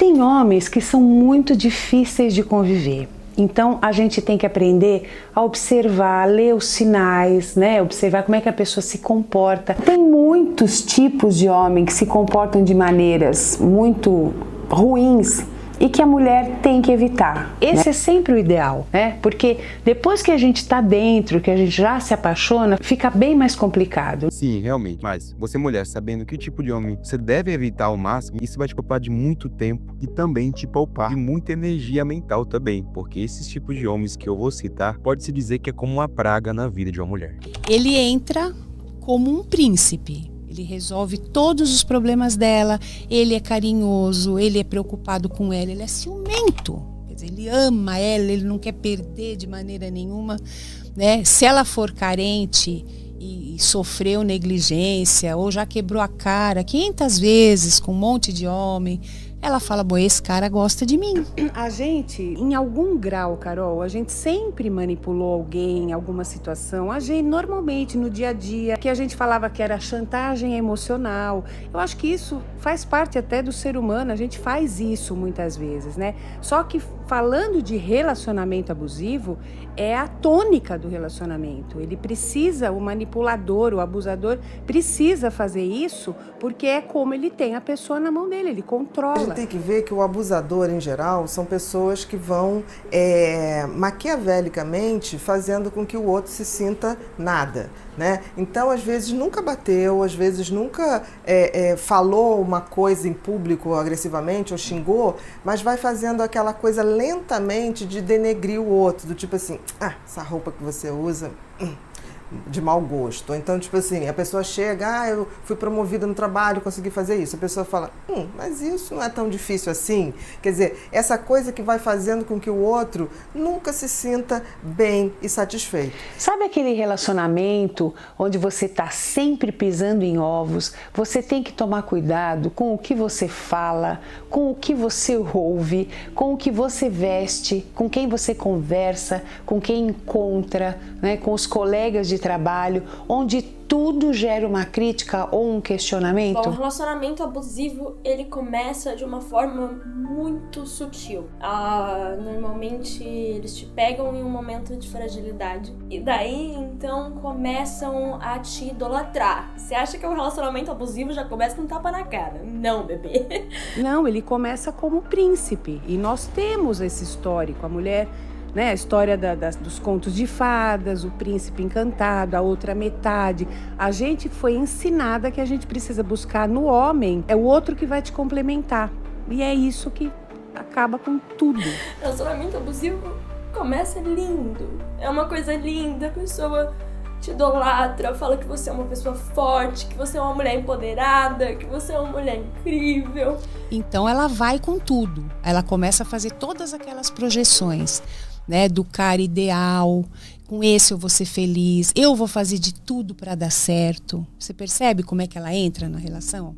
Tem homens que são muito difíceis de conviver. Então a gente tem que aprender a observar, a ler os sinais, né? Observar como é que a pessoa se comporta. Tem muitos tipos de homem que se comportam de maneiras muito ruins e que a mulher tem que evitar. Esse é sempre o ideal, né? Porque depois que a gente está dentro, que a gente já se apaixona, fica bem mais complicado. Sim, realmente. Mas você, mulher, sabendo que tipo de homem você deve evitar ao máximo, isso vai te poupar de muito tempo e também te poupar de muita energia mental também. Porque esses tipos de homens que eu vou citar, pode-se dizer que é como uma praga na vida de uma mulher. Ele entra como um príncipe. Ele resolve todos os problemas dela, ele é carinhoso, ele é preocupado com ela, ele é ciumento. Quer dizer, ele ama ela, ele não quer perder de maneira nenhuma, né? Se ela for carente e sofreu negligência ou já quebrou a cara 500 vezes com um monte de homem, ela fala, bom, esse cara gosta de mim. A gente, em algum grau, Carol, a gente sempre manipulou alguém em alguma situação. A gente, normalmente, no dia a dia, que a gente falava que era chantagem emocional. Eu acho que isso faz parte até do ser humano, a gente faz isso muitas vezes, né? Só que falando de relacionamento abusivo, é a tônica do relacionamento. Ele precisa, o manipulador, o abusador, precisa fazer isso porque é como ele tem a pessoa na mão dele, ele controla. A gente tem que ver que o abusador, em geral, são pessoas que vão maquiavelicamente fazendo com que o outro se sinta nada, né? Então, às vezes, nunca bateu, às vezes, nunca falou uma coisa em público agressivamente ou xingou, mas vai fazendo aquela coisa lentamente de denegrir o outro, do tipo assim, essa roupa que você usa... de mau gosto. Então, tipo assim, a pessoa chega, eu fui promovida no trabalho, consegui fazer isso. A pessoa fala, mas isso não é tão difícil assim. Quer dizer, essa coisa que vai fazendo com que o outro nunca se sinta bem e satisfeito. Sabe aquele relacionamento onde você está sempre pisando em ovos? Você tem que tomar cuidado com o que você fala, com o que você ouve, com o que você veste, com quem você conversa, com quem encontra, né, com os colegas de trabalho, onde tudo gera uma crítica ou um questionamento? Bom, o relacionamento abusivo, ele começa de uma forma muito sutil. Normalmente, eles te pegam em um momento de fragilidade. E daí, então, começam a te idolatrar. Você acha que o relacionamento abusivo já começa com um tapa na cara? Não, bebê. Não, ele começa como príncipe. E nós temos esse histórico. A mulher... né? A história dos contos de fadas, o príncipe encantado, a outra metade. A gente foi ensinada que a gente precisa buscar no homem, é o outro que vai te complementar. E é isso que acaba com tudo. Relacionamento abusivo começa lindo. É uma coisa linda, a pessoa te idolatra, fala que você é uma pessoa forte, que você é uma mulher empoderada, que você é uma mulher incrível. Então ela vai com tudo. Ela começa a fazer todas aquelas projeções, né, do cara ideal, com esse eu vou ser feliz, eu vou fazer de tudo para dar certo. Você percebe como é que ela entra na relação?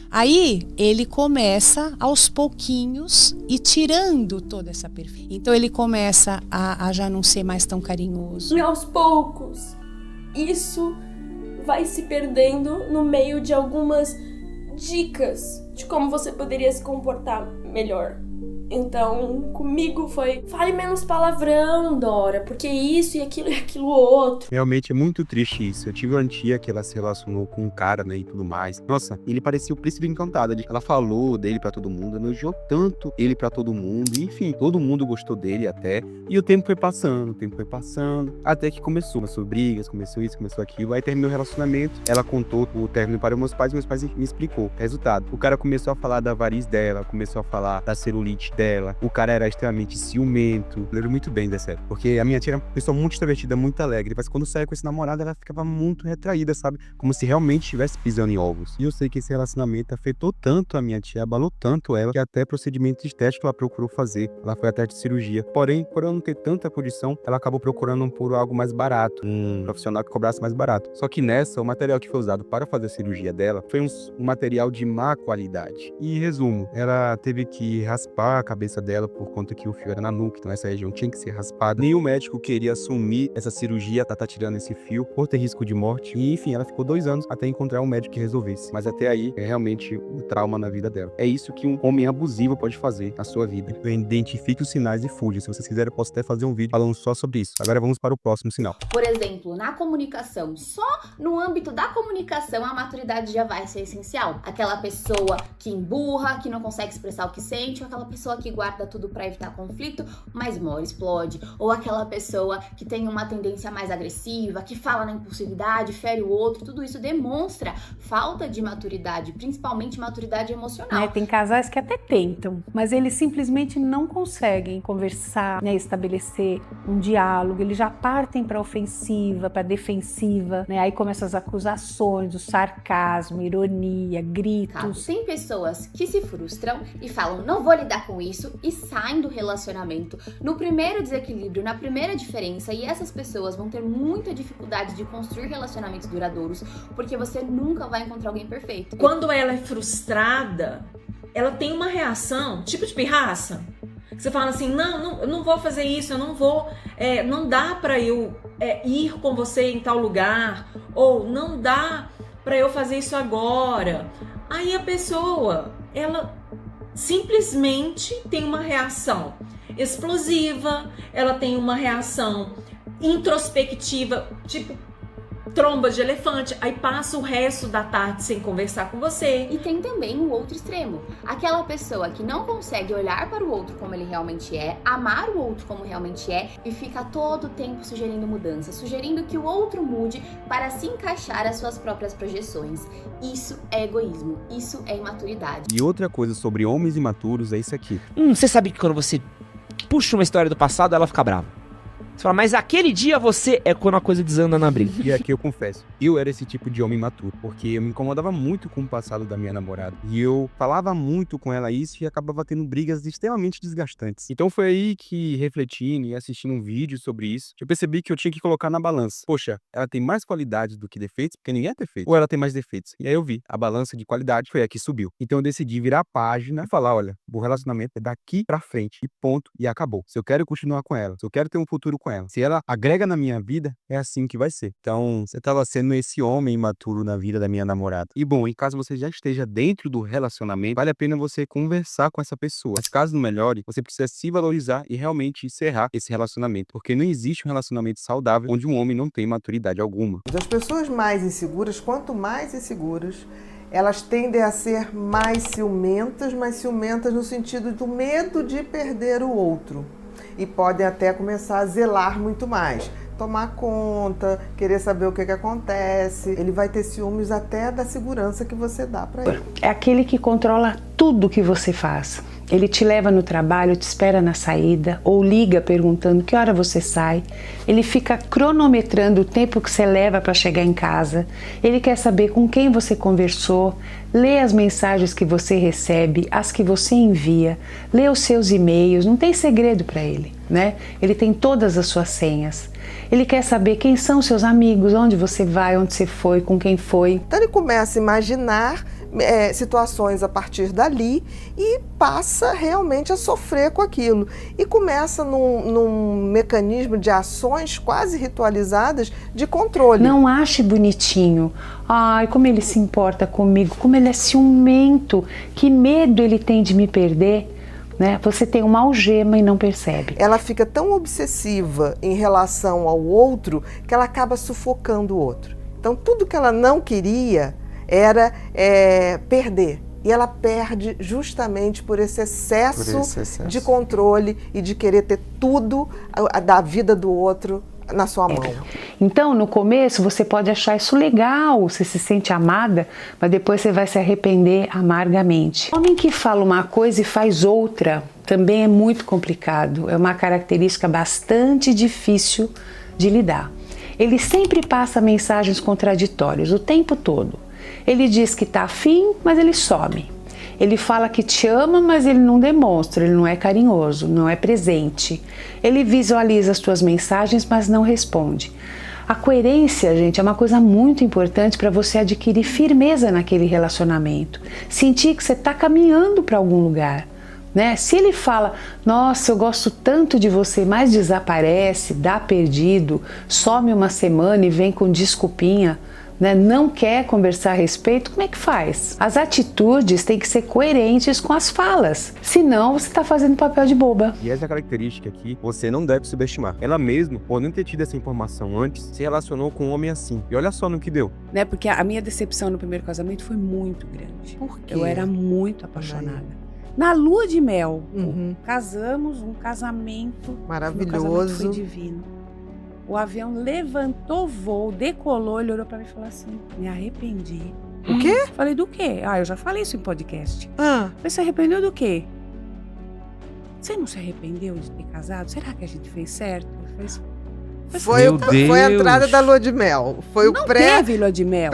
Aí ele começa aos pouquinhos e tirando toda essa perfeição. Então ele começa a já não ser mais tão carinhoso. E aos poucos, isso vai se perdendo no meio de algumas dicas de como você poderia se comportar melhor. Então, comigo foi, fale menos palavrão, Dora, porque isso e aquilo outro. Realmente é muito triste isso. Eu tive uma tia que ela se relacionou com um cara, né, e tudo mais. Nossa, ele parecia o príncipe encantado. Ela falou dele pra todo mundo, elogiou tanto ele pra todo mundo. Enfim, todo mundo gostou dele até. E o tempo foi passando, até que começou brigas, começou isso, começou aquilo. Aí terminou o relacionamento, ela contou o término para meus pais me explicou. Resultado, o cara começou a falar da variz dela, começou a falar da celulite dela, o cara era extremamente ciumento. Eu lembro muito bem dessa época, porque a minha tia era uma pessoa muito extrovertida, muito alegre, mas quando saía com esse namorado, ela ficava muito retraída, sabe? Como se realmente estivesse pisando em ovos. E eu sei que esse relacionamento afetou tanto a minha tia, abalou tanto ela, que até procedimentos estéticos ela procurou fazer. Ela foi até de cirurgia. Porém, por ela não ter tanta condição, ela acabou procurando por algo mais barato, um profissional que cobrasse mais barato. Só que nessa, o material que foi usado para fazer a cirurgia dela foi um material de má qualidade. E resumo, ela teve que raspar cabeça dela por conta que o fio era na nuca, então essa região tinha que ser raspada. Nenhum médico queria assumir essa cirurgia, tá tirando esse fio, por ter risco de morte. E enfim, ela ficou 2 anos até encontrar um médico que resolvesse. Mas até aí, é realmente um trauma na vida dela. É isso que um homem abusivo pode fazer na sua vida. Então, identifique os sinais e fuja. Se vocês quiserem, eu posso até fazer um vídeo falando só sobre isso. Agora vamos para o próximo sinal. Por exemplo, na comunicação, só no âmbito da comunicação a maturidade já vai ser essencial. Aquela pessoa que emburra, que não consegue expressar o que sente, ou aquela pessoa que guarda tudo para evitar conflito, mas uma hora explode. Ou aquela pessoa que tem uma tendência mais agressiva, que fala na impulsividade, fere o outro. Tudo isso demonstra falta de maturidade, principalmente maturidade emocional. Tem casais que até tentam, mas eles simplesmente não conseguem conversar, estabelecer um diálogo. Eles já partem para ofensiva, para defensiva, Aí começam as acusações, o sarcasmo, ironia, gritos. Tem pessoas que se frustram e falam, não vou lidar com isso, e saem do relacionamento no primeiro desequilíbrio, na primeira diferença, e essas pessoas vão ter muita dificuldade de construir relacionamentos duradouros, porque você nunca vai encontrar alguém perfeito. Quando ela é frustrada, ela tem uma reação, tipo de pirraça. Você fala assim, não, eu não vou fazer isso, eu não vou, não dá pra eu ir com você em tal lugar, ou não dá pra eu fazer isso agora. Aí a pessoa, ela simplesmente tem uma reação explosiva, ela tem uma reação introspectiva, tipo tromba de elefante, aí passa o resto da tarde sem conversar com você. E tem também o outro extremo, aquela pessoa que não consegue olhar para o outro como ele realmente é, amar o outro como realmente é, e fica todo o tempo sugerindo mudanças, sugerindo que o outro mude para se encaixar às suas próprias projeções. Isso é egoísmo, isso é imaturidade. E outra coisa sobre homens imaturos é isso aqui. Você sabe que quando você puxa uma história do passado, ela fica brava. Você fala, mas aquele dia você é quando a coisa desanda na briga. E aqui eu confesso, eu era esse tipo de homem maturo, porque eu me incomodava muito com o passado da minha namorada. E eu falava muito com ela isso e acabava tendo brigas extremamente desgastantes. Então foi aí que, refletindo e assistindo um vídeo sobre isso, eu percebi que eu tinha que colocar na balança. Poxa, ela tem mais qualidades do que defeitos, porque ninguém é perfeito. Ou ela tem mais defeitos. E aí eu vi, a balança de qualidade foi a que subiu. Então eu decidi virar a página e falar, olha, o relacionamento é daqui pra frente, e ponto, e acabou. Se eu quero continuar com ela, se eu quero ter um futuro com ela, se ela agrega na minha vida, é assim que vai ser. Então, você estava sendo esse homem imaturo na vida da minha namorada. E bom, em caso você já esteja dentro do relacionamento, vale a pena você conversar com essa pessoa. Mas caso não melhore, você precisa se valorizar e realmente encerrar esse relacionamento. Porque não existe um relacionamento saudável onde um homem não tem maturidade alguma. As pessoas mais inseguras, quanto mais inseguras, elas tendem a ser mais ciumentas, mas ciumentas no sentido do medo de perder o outro. E podem até começar a zelar muito mais, tomar conta, querer saber o que acontece. Ele vai ter ciúmes até da segurança que você dá para ele. É aquele que controla tudo que você faz. Ele te leva no trabalho, te espera na saída, ou liga perguntando que hora você sai. Ele fica cronometrando o tempo que você leva para chegar em casa. Ele quer saber com quem você conversou, lê as mensagens que você recebe, as que você envia, lê os seus e-mails. Não tem segredo para ele, Ele tem todas as suas senhas. Ele quer saber quem são seus amigos, onde você vai, onde você foi, com quem foi. Então ele começa a imaginar situações a partir dali e passa realmente a sofrer com aquilo. E começa num mecanismo de ações quase ritualizadas de controle. Não ache bonitinho. Ai, como ele se importa comigo, como ele é ciumento, que medo ele tem de me perder. Você tem uma algema e não percebe. Ela fica tão obsessiva em relação ao outro que ela acaba sufocando o outro. Então tudo que ela não queria era perder. E ela perde justamente por esse excesso de controle e de querer ter tudo da vida do outro na sua mão. Então, no começo, você pode achar isso legal, você se sente amada, mas depois você vai se arrepender amargamente. O homem que fala uma coisa e faz outra também é muito complicado. É uma característica bastante difícil de lidar. Ele sempre passa mensagens contraditórias o tempo todo. Ele diz que está afim, mas ele some. Ele fala que te ama, mas ele não demonstra, ele não é carinhoso, não é presente. Ele visualiza as tuas mensagens, mas não responde. A coerência, gente, é uma coisa muito importante para você adquirir firmeza naquele relacionamento. Sentir que você está caminhando para algum lugar. Né? Se ele fala, nossa, eu gosto tanto de você, mas desaparece, dá perdido, some uma semana e vem com desculpinha, né? Não quer conversar a respeito, como é que faz? As atitudes têm que ser coerentes com as falas, senão você está fazendo papel de boba. E essa característica aqui, você não deve subestimar. Ela mesma, por não ter tido essa informação antes, se relacionou com um homem assim. E olha só no que deu. Né? Porque a minha decepção no primeiro casamento foi muito grande. Por quê? Eu era muito apaixonada. Na lua de mel, casamos, um casamento Maravilhoso. Meu casamento foi divino. O avião levantou voo, decolou, ele olhou pra mim e falou assim, me arrependi. O quê? Falei, do quê? Eu já falei isso em podcast. Ah, Você se arrependeu do quê? Você não se arrependeu de ter casado? Será que a gente fez certo? Ele fez... foi a entrada da lua de mel. Foi não o pré... teve lua de mel.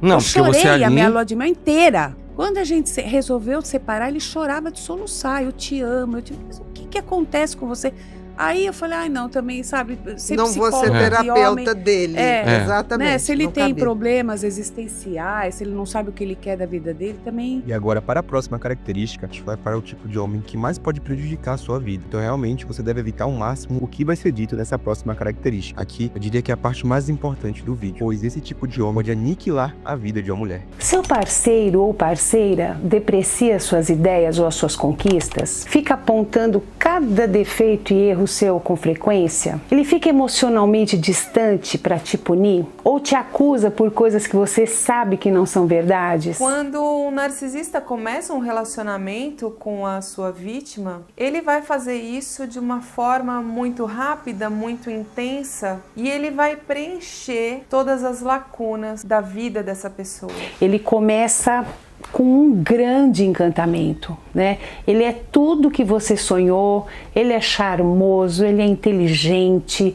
Não, Eu porque chorei você ali... a minha lua de mel inteira. Quando a gente resolveu separar, ele chorava de soluçar. Eu te amo. Eu te... Mas o que acontece com você? Aí eu falei, ai não, também, sabe, ser Não vou ser psicóloga de terapeuta homem, dele. Exatamente. né? Se ele não tem cabia. problemas existenciais, se ele não sabe o que ele quer da vida dele, também... E agora, para a próxima característica, a gente vai para o tipo de homem que mais pode prejudicar a sua vida. Então, realmente, você deve evitar ao máximo o que vai ser dito nessa próxima característica. Aqui, eu diria que é a parte mais importante do vídeo, pois esse tipo de homem pode aniquilar a vida de uma mulher. Seu parceiro ou parceira deprecia suas ideias ou as suas conquistas? Fica apontando cada defeito e erro seu com frequência? Ele fica emocionalmente distante para te punir? Ou te acusa por coisas que você sabe que não são verdades? Quando um narcisista começa um relacionamento com a sua vítima, ele vai fazer isso de uma forma muito rápida, muito intensa, e ele vai preencher todas as lacunas da vida dessa pessoa. Ele começa com um grande encantamento, né? Ele é tudo que você sonhou, ele é charmoso, ele é inteligente,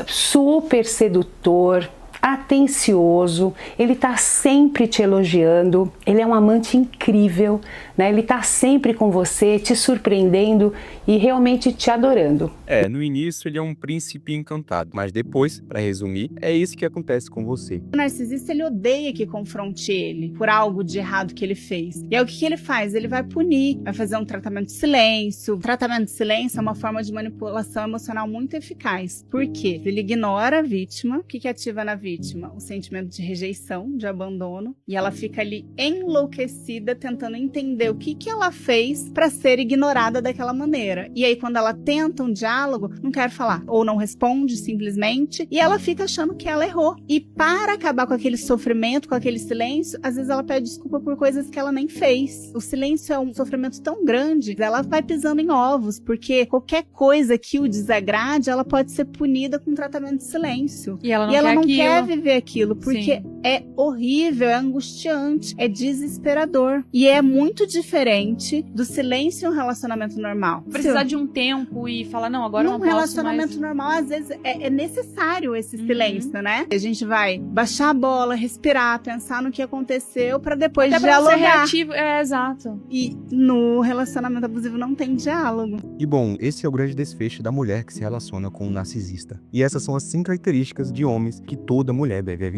super sedutor, atencioso, ele tá sempre te elogiando, ele é um amante incrível, né? Ele tá sempre com você, te surpreendendo e realmente te adorando. No início ele é um príncipe encantado, mas depois, para resumir, é isso que acontece com você. O narcisista, ele odeia que confronte ele por algo de errado que ele fez. E aí o que ele faz? Ele vai punir, vai fazer um tratamento de silêncio. O tratamento de silêncio é uma forma de manipulação emocional muito eficaz. Por quê? Ele ignora a vítima. O que ativa na vítima? O sentimento de rejeição, de abandono. E ela fica ali enlouquecida, tentando entender o que ela fez para ser ignorada daquela maneira. E aí quando ela tenta um diálogo, não quer falar. Ou não responde simplesmente. E ela fica achando que ela errou. E para acabar com aquele sofrimento, com aquele silêncio, às vezes ela pede desculpa por coisas que ela nem fez. O silêncio é um sofrimento tão grande, ela vai pisando em ovos, porque qualquer coisa que o desagrade, ela pode ser punida com tratamento de silêncio. E ela não quer viver aquilo, porque Sim. é horrível, é angustiante, é desesperador. E é muito diferente do silêncio em um relacionamento normal. Precisar de um tempo e falar, não, agora eu não Num posso relacionamento mais. normal, às vezes, é necessário esse silêncio, né? A gente vai baixar a bola, respirar, pensar no que aconteceu, pra depois Até pra não ser dialogar. reativo, exato. E no relacionamento abusivo não tem diálogo. E bom, esse é o grande desfecho da mulher que se relaciona com um narcisista. E essas são as 5 características de homens que toda mulher deve evitar.